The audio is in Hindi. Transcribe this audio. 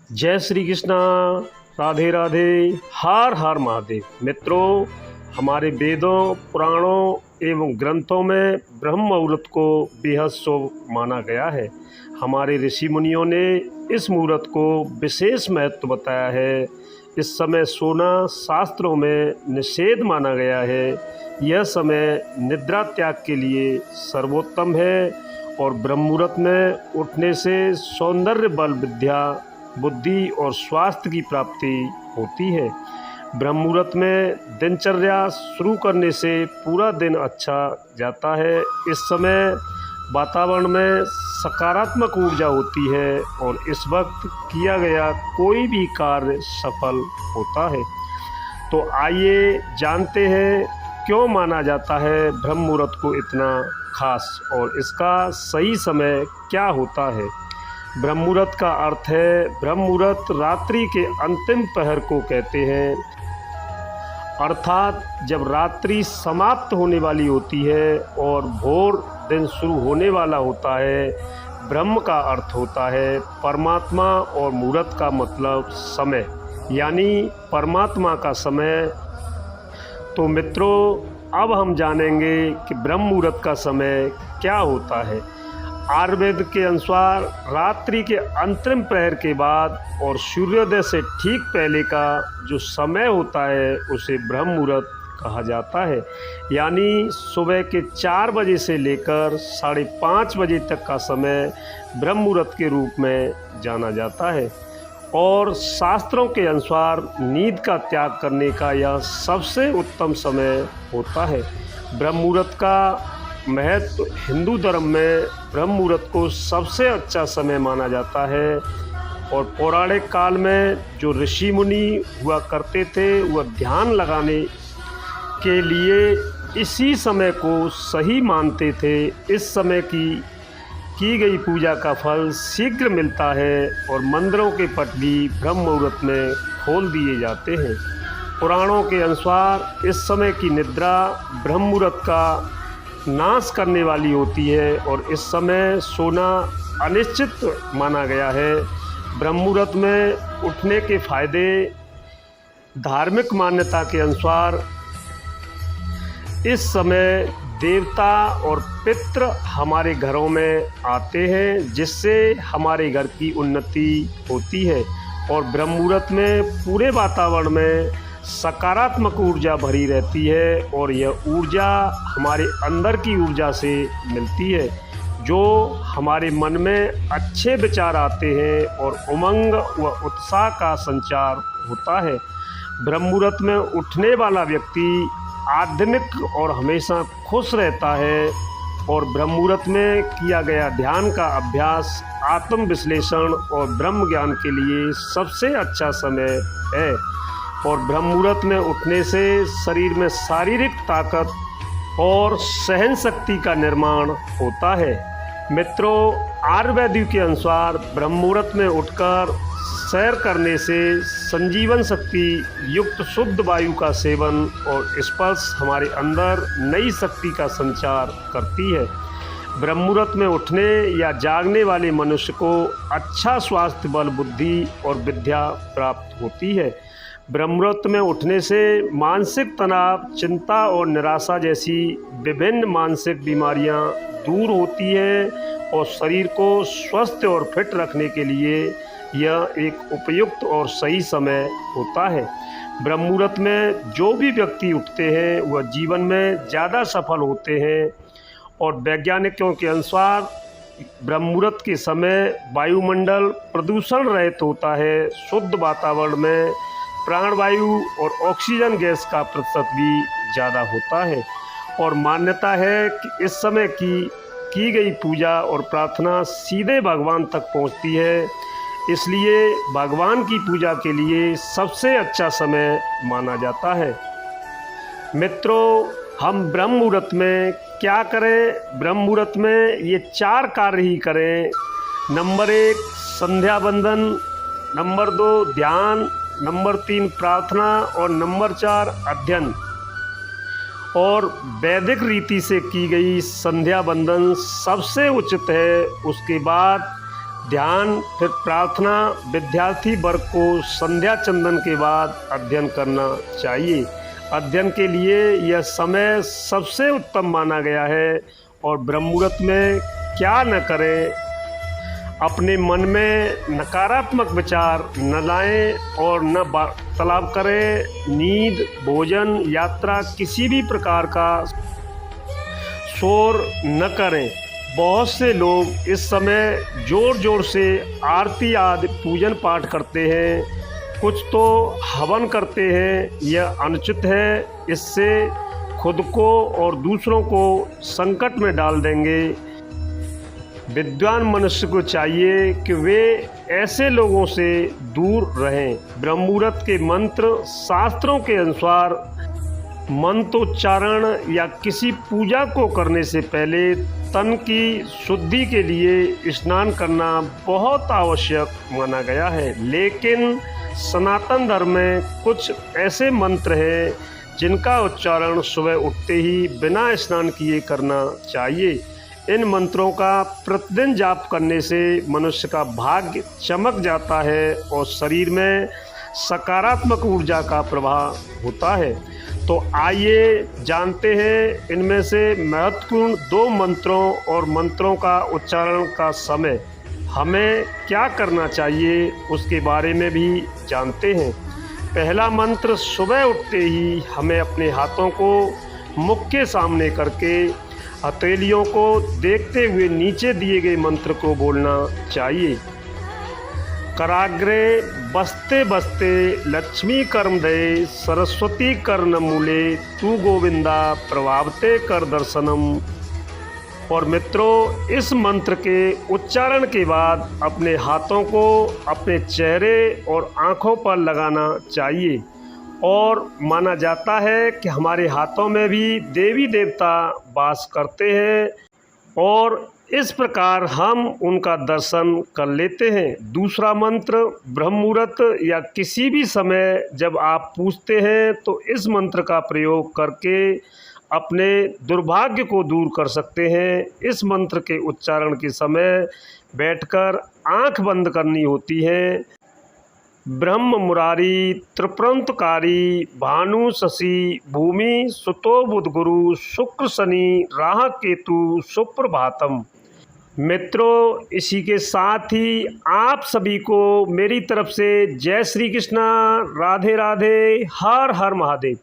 जय श्री कृष्णा। राधे राधे। हर हर महादेव। मित्रों, हमारे वेदों, पुराणों एवं ग्रंथों में ब्रह्म मुहूर्त को बेहद शुभ माना गया है। हमारे ऋषि मुनियों ने इस मुहूर्त को विशेष महत्व बताया है। इस समय सोना शास्त्रों में निषेध माना गया है। यह समय निद्रा त्याग के लिए सर्वोत्तम है और ब्रह्म मुहूर्त में उठने से सौंदर्य, बल, विद्या, बुद्धि और स्वास्थ्य की प्राप्ति होती है। ब्रह्म मुहूर्त में दिनचर्या शुरू करने से पूरा दिन अच्छा जाता है। इस समय वातावरण में सकारात्मक ऊर्जा होती है और इस वक्त किया गया कोई भी कार्य सफल होता है। तो आइए जानते हैं क्यों माना जाता है ब्रह्म मुहूर्त को इतना खास और इसका सही समय क्या होता है। ब्रह्म मुहूर्त का अर्थ है, ब्रह्म मुहूर्त रात्रि के अंतिम पहर को कहते हैं, अर्थात जब रात्रि समाप्त होने वाली होती है और भोर दिन शुरू होने वाला होता है। ब्रह्म का अर्थ होता है परमात्मा और मुहूर्त का मतलब समय, यानी परमात्मा का समय। तो मित्रों, अब हम जानेंगे कि ब्रह्म मुहूर्त का समय क्या होता है। आयुर्वेद के अनुसार रात्रि के अंतिम प्रहर के बाद और सूर्योदय से ठीक पहले का जो समय होता है उसे ब्रह्म मुहूर्त कहा जाता है। यानी सुबह के 4 बजे से लेकर 5:30 बजे तक का समय ब्रह्म मुहूर्त के रूप में जाना जाता है। और शास्त्रों के अनुसार नींद का त्याग करने का यह सबसे उत्तम समय होता है। ब्रह्म मुहूर्त का महत्व हिंदू धर्म में ब्रह्म मुहूर्त को सबसे अच्छा समय माना जाता है। और पौराणिक काल में जो ऋषि मुनि हुआ करते थे वह ध्यान लगाने के लिए इसी समय को सही मानते थे। इस समय की गई पूजा का फल शीघ्र मिलता है और मंदिरों के पट भी ब्रह्म मुहूर्त में खोल दिए जाते हैं। पुराणों के अनुसार इस समय की निद्रा ब्रह्म मुहूर्त का नाश करने वाली होती है और इस समय सोना अनिश्चित माना गया है। ब्रह्म मुहूर्त में उठने के फायदे धार्मिक मान्यता के अनुसार इस समय देवता और पितृ हमारे घरों में आते हैं, जिससे हमारे घर की उन्नति होती है। और ब्रह्म मुहूर्त में पूरे वातावरण में सकारात्मक ऊर्जा भरी रहती है और यह ऊर्जा हमारे अंदर की ऊर्जा से मिलती है, जो हमारे मन में अच्छे विचार आते हैं और उमंग व उत्साह का संचार होता है। ब्रह्म मुहूर्त में उठने वाला व्यक्ति आध्यात्मिक और हमेशा खुश रहता है। और ब्रह्म मुहूर्त में किया गया ध्यान का अभ्यास आत्म विश्लेषण और ब्रह्म ज्ञान के लिए सबसे अच्छा समय है। और ब्रह्म मुहूर्त में उठने से शरीर में शारीरिक ताकत और सहन शक्ति का निर्माण होता है। मित्रों, आयुर्वेद के अनुसार ब्रह्म मुहूर्त में उठकर सैर करने से संजीवन शक्ति युक्त शुद्ध वायु का सेवन और स्पर्श हमारे अंदर नई शक्ति का संचार करती है। ब्रह्म मुहूर्त में उठने या जागने वाले मनुष्य को अच्छा स्वास्थ्य, बल, बुद्धि और विद्या प्राप्त होती है। ब्रह्म मुहूर्त में उठने से मानसिक तनाव, चिंता और निराशा जैसी विभिन्न मानसिक बीमारियां दूर होती है और शरीर को स्वस्थ और फिट रखने के लिए यह एक उपयुक्त और सही समय होता है। ब्रह्म मुहूर्त में जो भी व्यक्ति उठते हैं वह जीवन में ज़्यादा सफल होते हैं। और वैज्ञानिकों के अनुसार ब्रह्म मुहूर्त के समय वायुमंडल प्रदूषण रहित होता है। शुद्ध वातावरण में प्राणवायु और ऑक्सीजन गैस का प्रतिशत भी ज़्यादा होता है। और मान्यता है कि इस समय की गई पूजा और प्रार्थना सीधे भगवान तक पहुंचती है, इसलिए भगवान की पूजा के लिए सबसे अच्छा समय माना जाता है। मित्रों, हम ब्रह्म मुहूर्त में क्या करें? ब्रह्म मुहूर्त में ये 4 कार्य ही करें। नंबर 1 संध्या वंदन, नंबर 2 ध्यान, नंबर 3 प्रार्थना और नंबर 4 अध्ययन। और वैदिक रीति से की गई संध्या वंदन सबसे उचित है। उसके बाद ध्यान, फिर प्रार्थना। विद्यार्थी वर्ग को संध्या चंदन के बाद अध्ययन करना चाहिए। अध्ययन के लिए यह समय सबसे उत्तम माना गया है। और ब्रह्म मुहूर्त में क्या न करें, अपने मन में नकारात्मक विचार न लाएं और न वार्तालाप करें। नींद, भोजन, यात्रा, किसी भी प्रकार का शोर न करें। बहुत से लोग इस समय ज़ोर ज़ोर से आरती आदि पूजन पाठ करते हैं, कुछ तो हवन करते हैं। यह अनुचित है। इससे खुद को और दूसरों को संकट में डाल देंगे। विद्वान मनुष्य को चाहिए कि वे ऐसे लोगों से दूर रहें। ब्रह्म मुहूर्त के मंत्र शास्त्रों के अनुसार मंत्रोच्चारण या किसी पूजा को करने से पहले तन की शुद्धि के लिए स्नान करना बहुत आवश्यक माना गया है। लेकिन सनातन धर्म में कुछ ऐसे मंत्र हैं जिनका उच्चारण सुबह उठते ही बिना स्नान किए करना चाहिए। इन मंत्रों का प्रतिदिन जाप करने से मनुष्य का भाग्य चमक जाता है और शरीर में सकारात्मक ऊर्जा का प्रवाह होता है। तो आइए जानते हैं इनमें से महत्वपूर्ण 2 मंत्रों और मंत्रों का उच्चारण का समय हमें क्या करना चाहिए उसके बारे में भी जानते हैं। पहला मंत्र, सुबह उठते ही हमें अपने हाथों को मुख के सामने करके हथेलियों को देखते हुए नीचे दिए गए मंत्र को बोलना चाहिए। कराग्रे बसते बसते लक्ष्मी कर्म दे, सरस्वती कर्ण मूले, तू गोविंदा प्रभावते कर दर्शनम। और मित्रों, इस मंत्र के उच्चारण के बाद अपने हाथों को अपने चेहरे और आँखों पर लगाना चाहिए। और माना जाता है कि हमारे हाथों में भी देवी देवता वास करते हैं और इस प्रकार हम उनका दर्शन कर लेते हैं। दूसरा मंत्र, ब्रह्म मुहूर्त या किसी भी समय जब आप पूछते हैं तो इस मंत्र का प्रयोग करके अपने दुर्भाग्य को दूर कर सकते हैं। इस मंत्र के उच्चारण के समय बैठकर आंख बंद करनी होती है। ब्रह्म मुरारी त्रिपुरंतकारी भानु शशि भूमि सुतो बुध गुरु शुक्र शनि राह केतु सुप्रभातम। मित्रों, इसी के साथ ही आप सभी को मेरी तरफ से जय श्री कृष्णा, राधे राधे, हर हर महादेव।